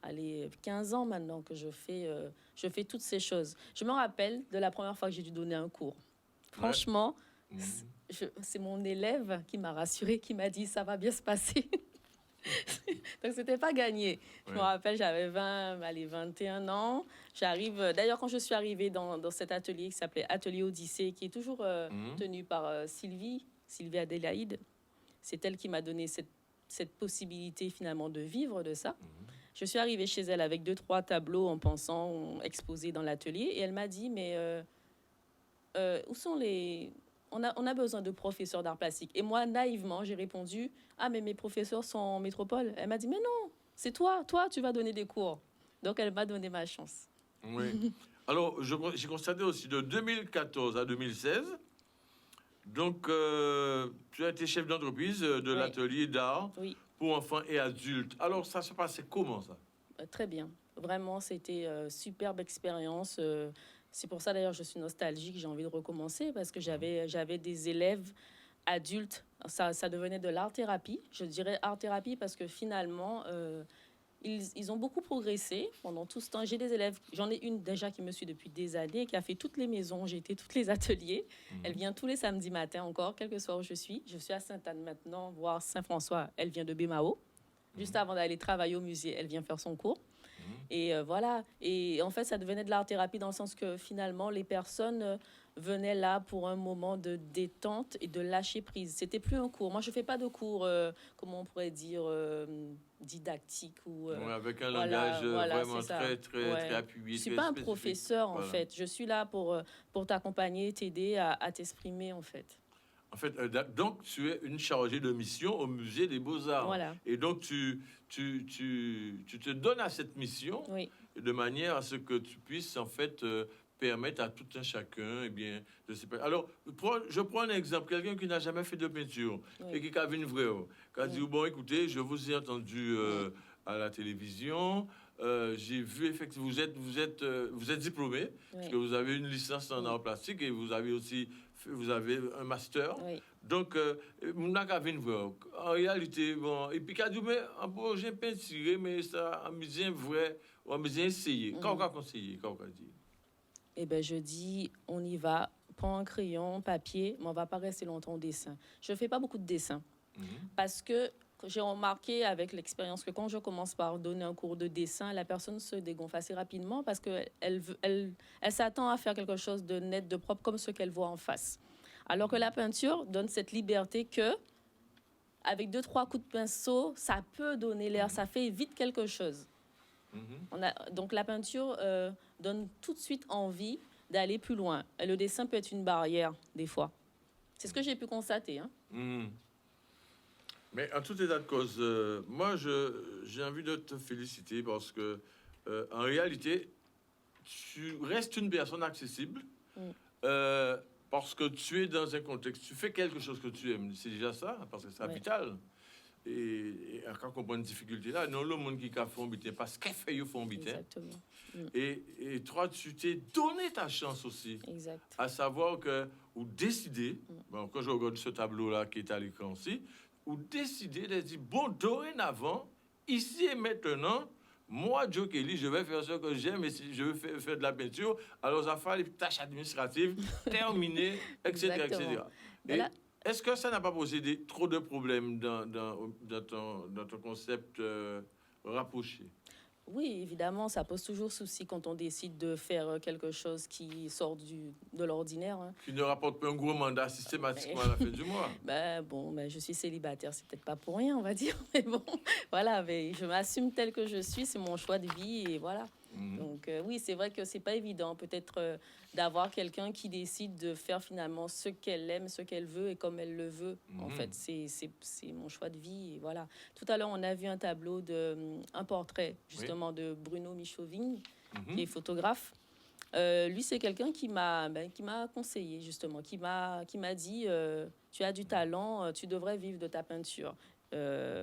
allez, 15 ans maintenant que je fais toutes ces choses. Je me rappelle de la première fois que j'ai dû donner un cours. Ouais. Franchement, Mm. c'est mon élève qui m'a rassurée, qui m'a dit ça va bien se passer. Donc, c'était pas gagné. Je me Ouais. rappelle, j'avais 21 ans. J'arrive, d'ailleurs, quand je suis arrivée dans cet atelier qui s'appelait Atelier Odyssée, qui est toujours Mm. tenu par Sylvie Adélaïde, c'est elle qui m'a donné cette possibilité finalement de vivre de ça. Mm. Je suis arrivée chez elle avec 2, 3 tableaux en pensant exposer dans l'atelier et elle m'a dit, mais où sont les... On a besoin de professeurs d'art plastique. Et moi, naïvement, j'ai répondu, ah, mais mes professeurs sont en métropole. Elle m'a dit, mais non, c'est toi, tu vas donner des cours. Donc, elle m'a donné ma chance. Oui. Alors, j'ai constaté aussi de 2014 à 2016, donc tu as été chef d'entreprise de Oui, l'atelier d'art oui, pour enfants et adultes. Alors, ça se passait comment ça? très bien. Vraiment, c'était superbe expérience. C'est pour ça, d'ailleurs, je suis nostalgique. J'ai envie de recommencer parce que j'avais des élèves adultes. Ça devenait de l'art-thérapie. Je dirais art-thérapie parce que finalement, ils ont beaucoup progressé pendant tout ce temps. J'ai des élèves, j'en ai une déjà qui me suit depuis des années, qui a fait toutes les maisons, j'ai été tous les ateliers. Elle Mhm. vient tous les samedis matins encore, quel que soit où je suis. Je suis à Sainte-Anne maintenant, voire Saint-François. Elle vient de Bémao. Juste avant d'aller travailler au musée, elle vient faire son cours. Mhm. Et voilà. Et en fait, ça devenait de l'art-thérapie dans le sens que finalement, les personnes venait là pour un moment de détente et de lâcher prise. C'était plus un cours. Moi, je fais pas de cours, comment on pourrait dire, didactique ou Ouais, avec un voilà, langage vraiment c'est ça. très appuyé, Je suis très pas un spécifique. professeur en Voilà. fait. Je suis là pour t'accompagner, t'aider à t'exprimer en fait. En fait, donc tu es une chargée de mission au musée des Beaux-Arts. Voilà. Et donc tu te donnes à cette mission Oui, de manière à ce que tu puisses en fait permettre à tout un chacun, eh bien, de se... Alors, je prends un exemple, quelqu'un qui n'a jamais fait de peinture oui. et qui a vu une vraie, qui a dit, bon, écoutez, je vous ai entendu à la télévision, j'ai vu effectivement, vous êtes diplômé, parce Oui. que vous avez une licence en art plastique et vous avez aussi vous avez un master. Oui. Donc, on n'a qu'à venir voir. En réalité, bon, et puis, quand mais un peu, j'ai peinturé, mais ça, un musée vrai, un musée essayé. Quand on a conseillé, quand on a dit. Eh bien, je dis, on y va. Prends un crayon, papier, mais on va pas rester longtemps au dessin. Je ne fais pas beaucoup de dessins parce que j'ai remarqué avec l'expérience que quand je commence par donner un cours de dessin, la personne se dégonfle assez rapidement parce qu'elle s'attend à faire quelque chose de net, de propre, comme ce qu'elle voit en face. Alors que la peinture donne cette liberté que, avec 2-3 coups de pinceau, ça peut donner l'air, ça fait vite quelque chose. Donc la peinture donne tout de suite envie d'aller plus loin. Et le dessin peut être une barrière, des fois. C'est ce que j'ai pu constater. Hein. Mais en tout état de cause, moi, j'ai envie de te féliciter parce que, en réalité, tu restes une personne accessible parce que tu es dans un contexte, tu fais quelque chose que tu aimes. C'est déjà ça, parce que c'est vital. Et quand on prend une difficulté là, non, le monde qui a fait un bitin, parce qu'il fait un bitin. Exactement. Et toi, tu t'es donné ta chance aussi. Exact. À savoir que, ou décider, bon, quand je regarde ce tableau-là qui est à l'écran aussi, ou décider de dire, bon, dorénavant, ici et maintenant, moi, Joe Kelly, je vais faire ce que j'aime, et si je veux faire de la peinture, alors ça fait les tâches administratives terminées, etc. etc. Et est-ce que ça n'a pas posé trop de problèmes dans ton concept rapproché? Oui, évidemment, ça pose toujours souci quand on décide de faire quelque chose qui sort de l'ordinaire. Hein. Qui ne rapporte pas un gros mandat systématiquement à la fin du mois. Je suis célibataire, c'est peut-être pas pour rien, on va dire. Mais bon, voilà, mais je m'assume tel que je suis, c'est mon choix de vie et voilà. Donc oui, c'est vrai que c'est pas évident peut-être d'avoir quelqu'un qui décide de faire finalement ce qu'elle aime, ce qu'elle veut et comme elle le veut. En fait, c'est mon choix de vie et voilà. Tout à l'heure, on a vu un tableau un portrait justement de Bruno Michovigne, qui est photographe. Lui, c'est quelqu'un qui m'a conseillé justement, qui m'a dit tu as du talent, tu devrais vivre de ta peinture.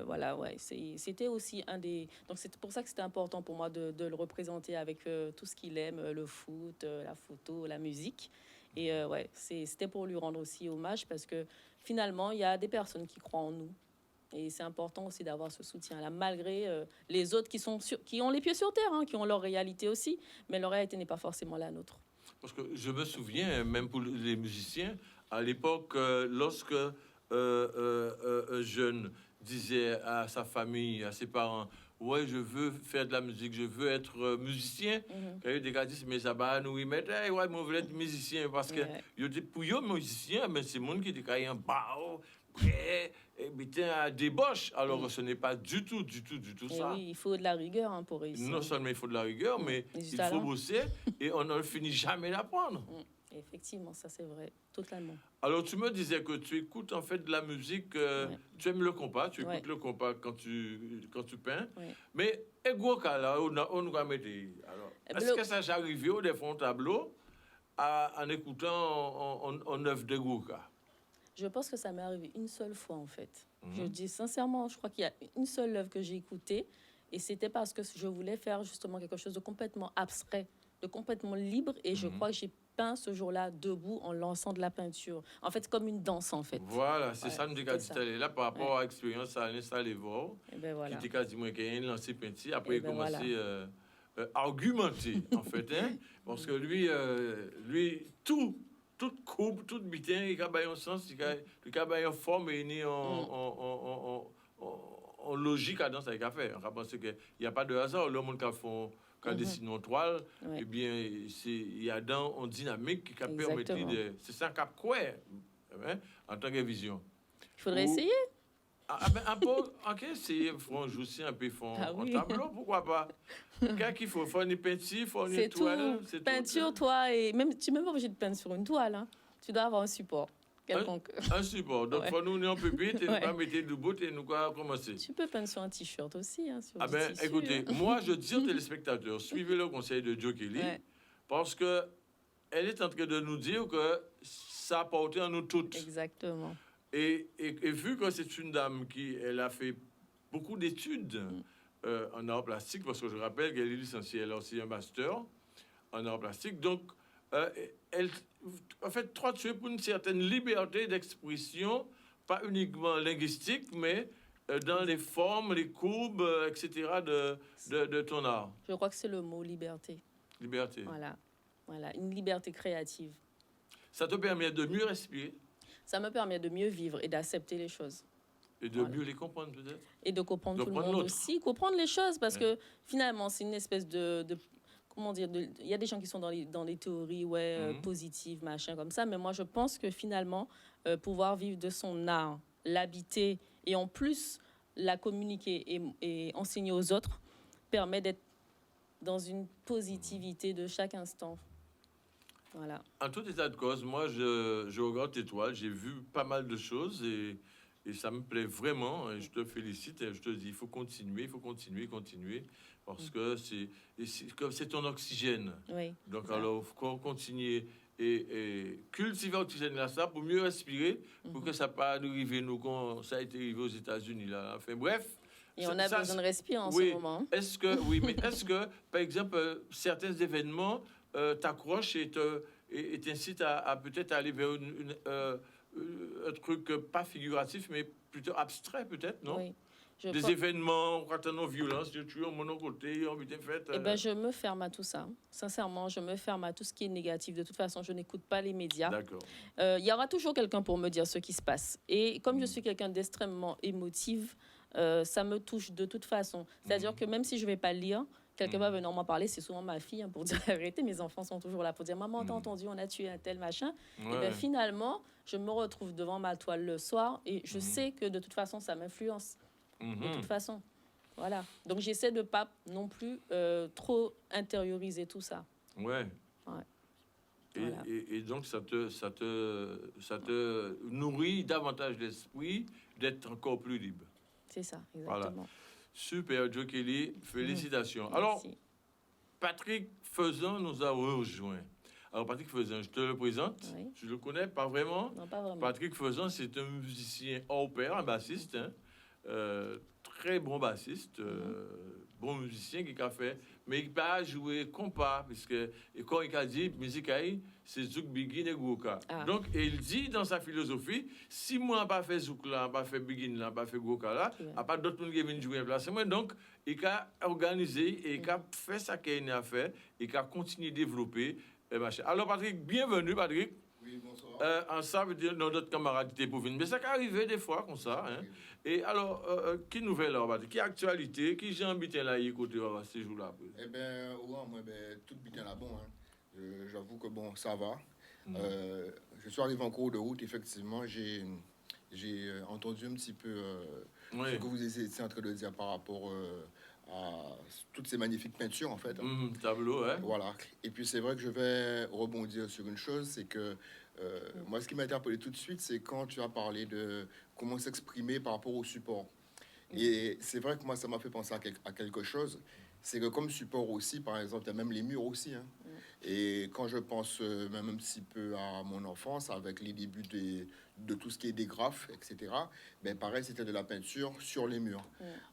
Voilà, ouais, c'était aussi un des... Donc, c'est pour ça que c'était important pour moi de le représenter avec tout ce qu'il aime, le foot, la photo, la musique. Et ouais, c'était pour lui rendre aussi hommage parce que finalement, il y a des personnes qui croient en nous. Et c'est important aussi d'avoir ce soutien-là, malgré les autres qui ont les pieds sur terre, hein, qui ont leur réalité aussi, mais leur réalité n'est pas forcément la nôtre. Parce que je me souviens, même pour les musiciens, à l'époque, lorsque un jeune disait à sa famille, à ses parents, ouais, je veux faire de la musique, je veux être musicien. Il y a des gars qui disent, mais ça va nous y mettre, ouais, moi, je veux être musicien. Parce que, pour eux, musicien, mais c'est le monde qui dit qu'il y a un bao, prêt, et à débauche. Alors, ce n'est pas du tout ça. Oui, il faut de la rigueur hein, pour réussir. Non seulement il faut de la rigueur, mais il faut bosser et on ne finit jamais d'apprendre. Effectivement, ça c'est vrai, totalement. Alors, tu me disais que tu écoutes en fait de la musique, tu aimes le compas, tu écoutes le compas quand tu peins. Mais, on nous a mis. Alors, est-ce que ça j'ai arrivé au fond tableau en écoutant en œuvre de Gouka? Je pense que ça m'est arrivé une seule fois en fait. Je dis sincèrement, je crois qu'il y a une seule œuvre que j'ai écoutée et c'était parce que je voulais faire justement quelque chose de complètement abstrait, de complètement libre et je crois que j'ai peint ce jour-là debout en lançant de la peinture. En fait, comme une danse en fait. Voilà, c'est ça que je dit là par rapport à l'expérience à l'installer voir. Voilà. Qui était quasiment qu'il a lancé peinture, après il a commencé argumenter en fait, hein, parce que lui toute coupe, toute bitin, il a un sens, il a une forme et ni en logique à dans ça qu'il a fait. On a pensé qu'il n'y a pas de hasard. Le monde qui a fait quand dessine une toile, Ouais. eh bien, il y a dans une dynamique qui permet Exactement. de... C'est ça qu'a quoi, hein, en tant que vision. Il faudrait Ou- essayer. un peu, ok, c'est faut jouer aussi un peu font Ah un oui. tableau, pourquoi pas? Qu'est-ce qu'il faut? Faut une peinture, faut une C'est toile, tout. c'est tout. Peinture, toi, et même, tu n'es même pas obligé de peindre sur une toile. Hein. Tu dois avoir un support quelconque. Un support. Donc, Ouais. faut nous un peu vite et nous Ouais. pas mettre du bout et nous quoi commencer. Tu peux peindre sur un t-shirt aussi. Hein, sur Ah du ben, tissu, écoutez, hein. moi, je dis aux téléspectateurs, suivez le conseil de Joe Kelly, Ouais. parce que elle est en train de nous dire que ça a porté en nous toutes. Exactement. Et vu que c'est une dame qui elle a fait beaucoup d'études en art plastique, parce que je rappelle qu'elle est licenciée, elle a aussi un master en art plastique, donc elle, en fait, toi, tu es pour une certaine liberté d'expression, pas uniquement linguistique, mais dans les formes, les courbes, etc. de ton art. Je crois que c'est le mot liberté. Liberté. Voilà. Voilà. Une liberté créative. Ça te permet de mieux respirer Ça me permet de mieux vivre et d'accepter les choses. et de Voilà. mieux les comprendre, peut-être. Et de comprendre De tout le comprendre monde l'autre. aussi, comprendre les choses, parce Ouais. que finalement, c'est une espèce de comment dire, il y a des gens qui sont dans les théories positives, machin, comme ça, mais moi, je pense que finalement, pouvoir vivre de son art, l'habiter, et en plus, la communiquer et enseigner aux autres, permet d'être dans une positivité de chaque instant. Voilà. En tout état de cause, moi, je regarde tes toiles, j'ai vu pas mal de choses et ça me plaît vraiment. Et je te félicite et je te dis, il faut continuer, continuer, parce que c'est ton oxygène. Oui. Donc, ça. alors, il faut continuer et cultiver l'oxygène là, ça, pour mieux respirer, pour que ça ne pas nous arriver, nous, quand ça a été arrivé aux États-Unis. Là. Enfin, bref. Et on a besoin de respirer en oui, ce moment. Mais est-ce que, par exemple, certains événements t'accrochent et t'incitent à peut-être aller vers un truc pas figuratif, mais plutôt abstrait, peut-être, non? Oui. Des crois- événements, quand on a violence, tu tues, mon côté, on vite fait. Eh ben, je me ferme à tout ça. Sincèrement, je me ferme à tout ce qui est négatif. De toute façon, je n'écoute pas les médias. D'accord. Il y aura toujours quelqu'un pour me dire ce qui se passe. Et comme je suis quelqu'un d'extrêmement émotive, ça me touche de toute façon. C'est-à-dire que même si je ne vais pas lire, quelqu'un va venir m'en parler. C'est souvent ma fille, hein, pour dire la vérité. Mes enfants sont toujours là pour dire « Maman, t'as entendu, on a tué un tel machin. Et ben, finalement, je me retrouve devant ma toile le soir et je sais que de toute façon, ça m'influence. De toute façon. Voilà. Donc, j'essaie de ne pas non plus trop intérioriser tout ça. Ouais. Ouais. Et, Voilà. et donc, ça te nourrit davantage l'esprit d'être encore plus libre. C'est ça, Voilà. exactement. Super, Joe Kelly, félicitations. Alors, Merci. Patrick Faisan nous a rejoint. Alors, Patrick Faisan, je te le présente. Oui. Tu le connais pas vraiment? Non, pas vraiment. Patrick Faisan, c'est un musicien hors pair, un bassiste, hein. Très bon bassiste, bon musicien qui a fait, mais il n'a pas joué compas, puisque et quand il a dit musique, c'est Zouk Begin et Gouka. Ah. Donc, il dit dans sa philosophie, si moi, je pas fait Zouk là, pas fait Begin là, pas fait Gouka là, Ouais. à part d'autres gens qui viennent jouer en place. Moi, donc, il a organisé et il a fait ça qu'il a fait, et il a continué à développer. Machin. Alors, Patrick, bienvenue, Patrick. Oui, bonsoir. En ça veut dire dans notre camarade pour venir. Mais ça peut arriver des fois comme ça. Hein. Et alors, qui nouvelle là, Patrick? Qui actualité? Qui j'ai envie là écouter ces jours-là? Eh bien, ouais, moi, tout bien là, bon. Hein. J'avoue que bon, ça va. Je suis arrivé en cours de route, effectivement. J'ai entendu un petit peu ce que vous étiez en train de dire par rapport à toutes ces magnifiques peintures, en fait. Tableau, hein? Voilà. Et puis, c'est vrai que je vais rebondir sur une chose, c'est que moi, ce qui m'a interpellé tout de suite, c'est quand tu as parlé de comment s'exprimer par rapport au support. Et c'est vrai que moi, ça m'a fait penser à quelque chose. C'est que comme support aussi, par exemple, il y a même les murs aussi. Hein. Et quand je pense même un petit peu à mon enfance, avec les débuts de tout ce qui est des graphes, etc., ben pareil, c'était de la peinture sur les murs.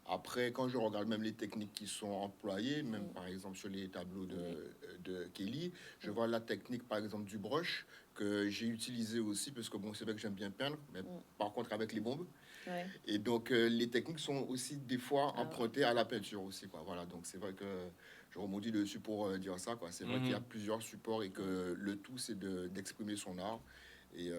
Après, quand je regarde même les techniques qui sont employées, même par exemple sur les tableaux de Kelly, je vois la technique, par exemple, du brush, que j'ai utilisé aussi, parce que bon, c'est vrai que j'aime bien peindre, mais par contre avec les bombes. Ouais. Et donc, les techniques sont aussi des fois empruntées à la peinture aussi, quoi. Voilà, donc c'est vrai que je rebondis dessus pour dire ça, quoi. C'est vrai qu'il y a plusieurs supports et que le tout, c'est d'exprimer son art. Et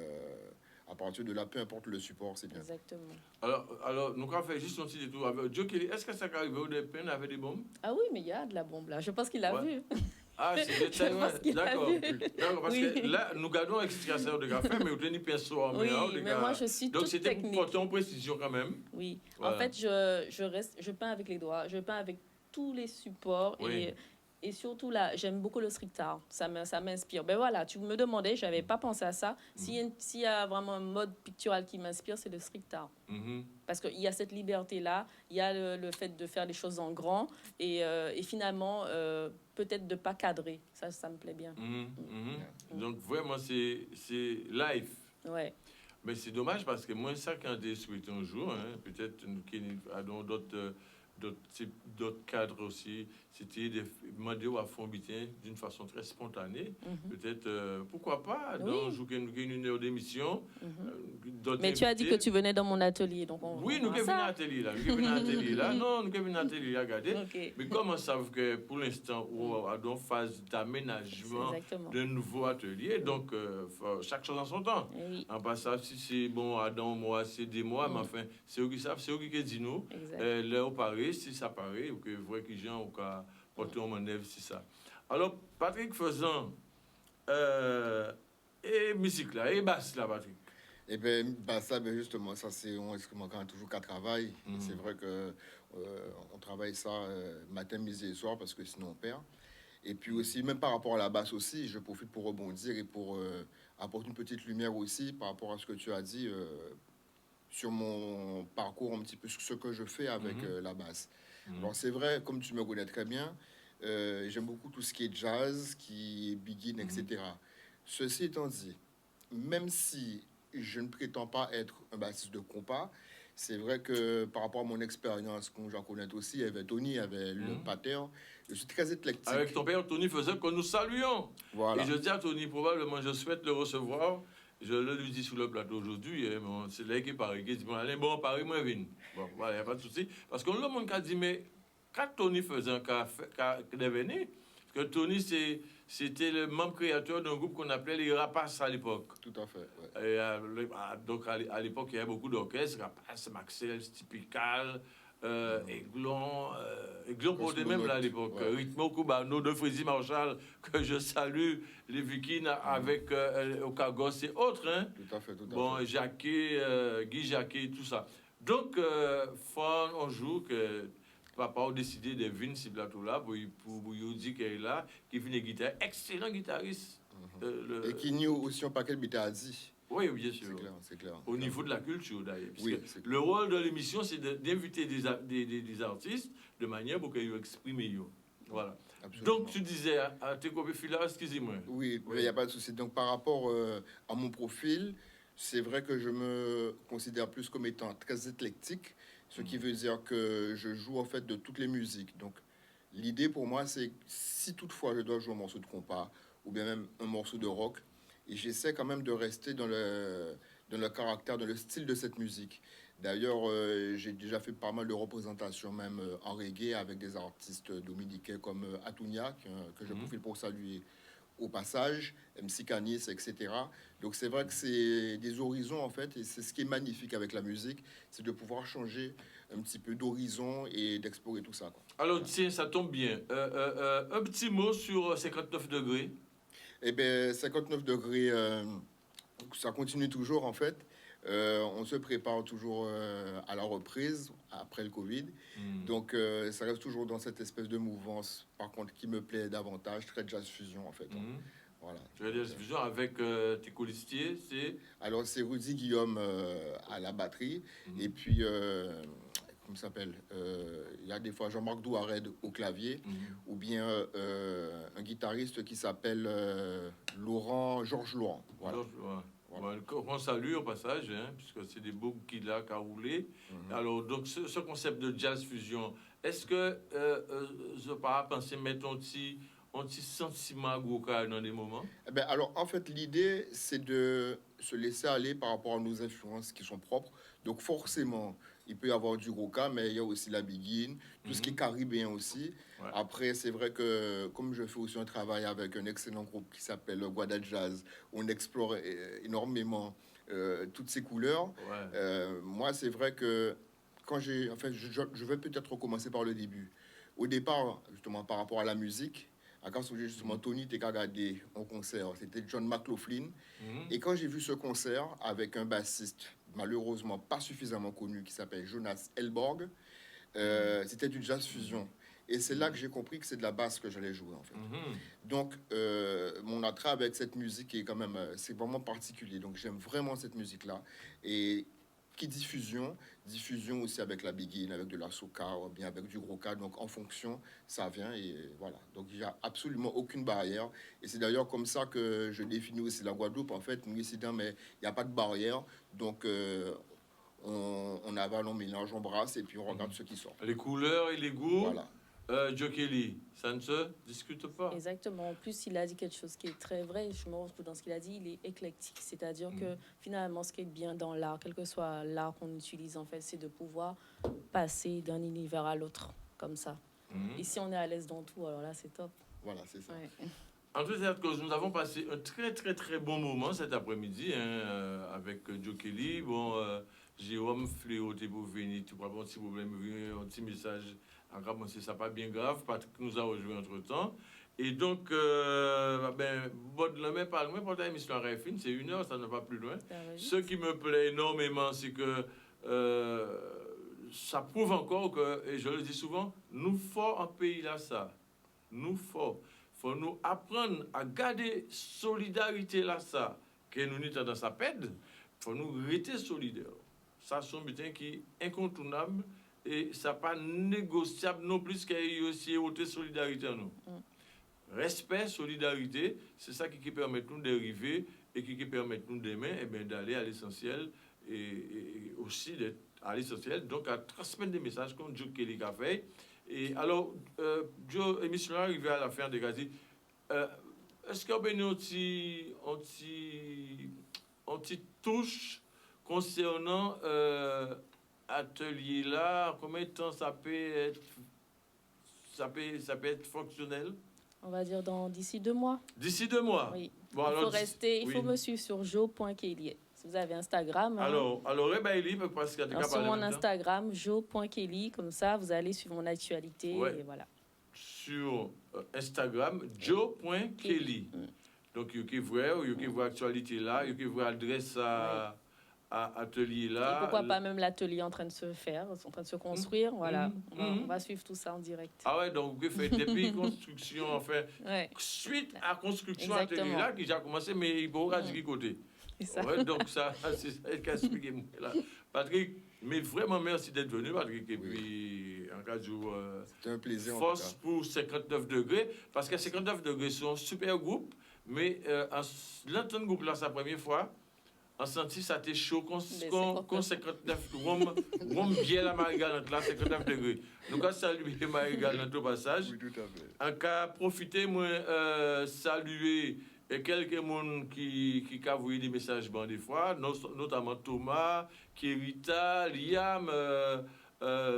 À partir de là, peu importe le support, c'est bien. Exactement. Alors, nous avons fait juste un petit détour avec Joe Kelly. Est-ce que ça arrive au dépend avec des bombes? Ah oui, mais il y a de la bombe là. Je pense qu'il a Ouais. vu. Ah, c'est Je détail, pense qu'il a d'accord. vu. D'accord, parce Oui. que là, nous gardons explication de café, mais vous tenez pinceau en Oui, main, mais moi je suis donc toute c'était pour technique. porter en précision quand même. Oui. Voilà. En fait, je peins avec les doigts. Je peins avec tous les supports Oui. et surtout là, j'aime beaucoup le street art. Ça m'inspire. Ben voilà, tu me demandais, j'avais pas pensé à ça. S'il y a vraiment un mode pictural qui m'inspire, c'est le street art. Mhm. Parce qu'il y a cette liberté-là, il y a le fait de faire les choses en grand et finalement, peut-être de ne pas cadrer. Ça me plaît bien. Donc vraiment, c'est live. Ouais. Mais c'est dommage parce que moi, ça, quand j'ai souhaité un jour, hein, peut-être qu'il y a d'autres cadres aussi, c'était de demander à fond d'une façon très spontanée. Peut-être, pourquoi pas, dans une heure d'émission. Mais tu as dit que tu venais dans mon atelier, donc oui, nous venons à l'atelier là. Non, nous venons à l'atelier là, regardez. Okay. Mais comment savent que pour l'instant, on est en phase d'aménagement d'un nouveau atelier, donc chaque chose en son temps. Oui. En passant, si c'est bon, dans un mois, c'est des mois, mais enfin, c'est eux qui savent, c'est eux qui disent nous. Là, au Paris, si ça paraît, ou que vrai que les gens ont qu'à porter en manœuvre, c'est ça. Alors, Patrick faisant et musique là, et basse là, Patrick. Eh bien, ça, justement, ça, c'est quand même toujours qu'à travail. C'est vrai que on travaille ça matin, midi et soir parce que sinon on perd. Et puis aussi, même par rapport à la basse aussi, je profite pour rebondir et pour apporter une petite lumière aussi par rapport à ce que tu as dit sur mon parcours, un petit peu ce que je fais avec la basse. Alors c'est vrai, comme tu me connais très bien, j'aime beaucoup tout ce qui est jazz, qui est begin, etc. Ceci étant dit, même si je ne prétends pas être un bassiste de compas, c'est vrai que par rapport à mon expérience, comme j'en connais aussi, il y avait Tony, il y avait le pater, je suis très éclectique. Avec ton père, Tony faisait que nous saluions. Voilà. Et je dis à Tony, probablement, je souhaite le recevoir. Je le lui dis sur le plateau aujourd'hui. Bon, c'est là qui paraît. Il dit, bon, Paris, moi, je viens. Bon, voilà, il n'y a pas de souci. Parce que le monde a dit, mais quand Tony faisait un cas devenu, parce que Tony, c'était le membre créateur d'un groupe qu'on appelait les Rapaces à l'époque. Tout à fait. Ouais. Et, donc, à l'époque, il y avait beaucoup d'orchestres, Rapaces, Maxel, Typical. Aiglon pour même là à l'époque, Rythmo Cubano de Frézy Marshall, que je salue, les Vikings avec Okagos et autres. Hein. Tout à fait. Bon, Jacquet, Guy Jacquet, tout ça. Donc, un jour que papa a décidé de venir sur ce plateau-là pour dire qu'il est là, qui vient de guitare, excellent guitariste. Et qui n'y a aussi un paquet de dit. Oui, bien sûr. C'est clair. Au niveau de la culture, d'ailleurs. Oui, le rôle de l'émission, c'est d'inviter des artistes de manière pour qu'ils expriment. Voilà. Absolument. Donc, tu disais à tes copains, excusez-moi. Oui, il n'y a pas de souci. Donc, par rapport à mon profil, c'est vrai que je me considère plus comme étant très éclectique, ce qui veut dire que je joue en fait de toutes les musiques. Donc, l'idée pour moi, c'est si toutefois je dois jouer un morceau de compas ou bien même un morceau de rock, et j'essaie quand même de rester dans le caractère, dans le style de cette musique. D'ailleurs, j'ai déjà fait pas mal de représentations, même en reggae, avec des artistes dominicains comme Atunia, que je profite pour saluer au passage, MC Canis, etc. Donc c'est vrai que c'est des horizons, en fait, et c'est ce qui est magnifique avec la musique, c'est de pouvoir changer un petit peu d'horizon et d'explorer tout ça, quoi. Alors, tiens, ça tombe bien. Un petit mot sur 59 degrés. Eh bien, 59 degrés, ça continue toujours, en fait. On se prépare toujours à la reprise après le Covid. Donc, ça reste toujours dans cette espèce de mouvance, par contre, qui me plaît davantage, très jazz fusion, en fait. Voilà. Tu vas dire jazz fusion avec tes colistiers, c'est... Alors, c'est Rudy Guillaume à la batterie, et puis... comment ça s'appelle, il y a des fois Jean-Marc Douared au clavier, ou bien un guitariste qui s'appelle Georges Laurent. Voilà. Voilà. On salue au passage, hein, puisque c'est des beaux qui là qui a roulé. Alors, donc, ce concept de jazz fusion, est-ce que je pas penser mettre un petit sentiment vocal dans des moments? Eh bien, alors, en fait, l'idée, c'est de se laisser aller par rapport à nos influences qui sont propres. Donc, forcément, il peut y avoir du roca, mais il y a aussi la begin, tout ce qui est caribéen aussi. Ouais. Après, c'est vrai que comme je fais aussi un travail avec un excellent groupe qui s'appelle Guada Jazz, on explore énormément toutes ces couleurs. Moi, c'est vrai que quand j'ai... Enfin, je vais peut-être recommencer par le début. Au départ, justement, par rapport à la musique, quand justement Tony t'es regardé en concert, c'était John McLaughlin. Et quand j'ai vu ce concert avec un bassiste malheureusement pas suffisamment connu qui s'appelle Jonas Elborg, c'était du jazz fusion. Et c'est là que j'ai compris que c'est de la basse que j'allais jouer en fait. Donc mon attrait avec cette musique est quand même, c'est vraiment particulier. Donc j'aime vraiment cette musique-là. Et qui dit fusion aussi avec la begin, avec de la soca, ou bien avec du roca. Donc en fonction, ça vient et voilà. Donc il n'y a absolument aucune barrière. Et c'est d'ailleurs comme ça que je définis aussi la Guadeloupe. En fait, nous ici, mais il n'y a pas de barrière. Donc on avale, on mélange, on brasse et puis on regarde ce qui sort. Les couleurs et les goûts. Voilà. Joe Kelly, ça ne se discute pas. Exactement. En plus, il a dit quelque chose qui est très vrai. Je me retrouve dans ce qu'il a dit. Il est éclectique. C'est-à-dire que finalement, ce qui est bien dans l'art, quel que soit l'art qu'on utilise, en fait, c'est de pouvoir passer d'un univers à l'autre, comme ça. Et si on est à l'aise dans tout, alors là, c'est top. Voilà, c'est ça. Ouais. En tout cas, nous avons passé un très, très, très bon moment cet après-midi avec Joe Kelly. Bon, Jérôme Fléau, t'es pour venir, tu prends un petit problème, un petit message. En c'est ça pas bien grave. Patrick nous a rejoint entre-temps. Et donc, bon, mais pas loin, pour l'émission à Réfine, c'est 1 heure, ça ne va plus loin. Ce qui me plaît énormément, c'est que ça prouve encore que, et je le dis souvent, nous faut un pays là, ça. Nous faut nous apprendre à garder solidarité là, ça. Que nous sommes dans sa peine, il faut nous rester solidaires. Ça, c'est un butin qui est incontournable. Et ça n'est pas négociable non plus qu'il y ait aussi haute solidarité en nous. Respect, solidarité, c'est ça qui permet nous d'arriver et qui permet nous demain d'aller à l'essentiel et aussi d'être à l'essentiel, donc à transmettre des messages comme Joe Kelly a fait. Et alors, Joe, émission arrivée à la fin de Gazi, est-ce qu'on a une petite touche concernant atelier là, combien de temps ça peut être fonctionnel? On va dire d'ici 2 mois. D'ici 2 mois? Oui. Bon, il faut me suivre sur jo.kelly. Si vous avez Instagram. Alors parce qu'il y a sur mon Instagram, jo.kelly, comme ça, vous allez suivre mon actualité. Et voilà. Sur Instagram, jo.kelly. Donc, vous pouvez voir l'actualité là, vous pouvez voir l'adresse à atelier là. Et pourquoi pas même l'atelier en train de se faire, en train de se construire, voilà. On va suivre tout ça en direct. Ah ouais, donc vous faites depuis construction, enfin, suite à construction atelier là, qui a commencé, mais il faut regarder du côté. Ouais, donc ça, c'est ça qui a expliqué là. Patrick, mais vraiment merci d'être venu, Patrick, et puis en cas de c'était un plaisir. Force pour 59 degrés, parce que 59 degrés sont un super groupe, mais l'entendre groupe là, sa première fois, on sentit ça était chaud, qu'on 59, on bien la Marie-Galante là, 59 degrés. Donc, on salue Marie-Galante au passage. Oui, tout à fait. En cas, profitez, moi, saluer quelques personnes qui ont envoyé des messages des fois, notamment Thomas, Kirita, Liam,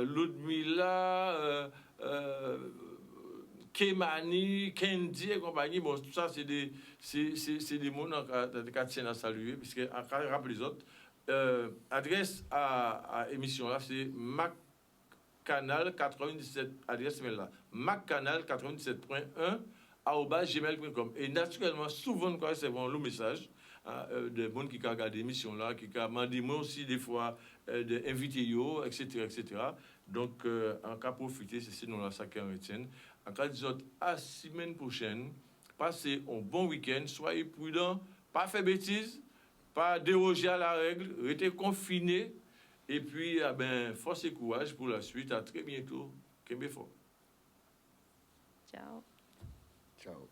Ludmila, Kemani, Kendi et compagnie. Bon, tout ça, c'est des gens qui tiennent à saluer, puisque, rappelez les autres, adresse à émission là, c'est MacCanal 97, adresse mail là, MacCanal 97.1 @gmail.com. Et naturellement, souvent, nous recevons le message de gens qui ont regardé l'émission là, qui ont demandé moi aussi des fois d'inviter, etc., etc. Donc, en cas profiter, c'est ce nom-là, ça qu'on retient. En cas de à semaine prochaine, passez un bon week-end, soyez prudents, pas faire bêtises, pas déroger à la règle, restez confinés, et puis, force et courage pour la suite. À très bientôt. Kembe fort. Ciao. Ciao.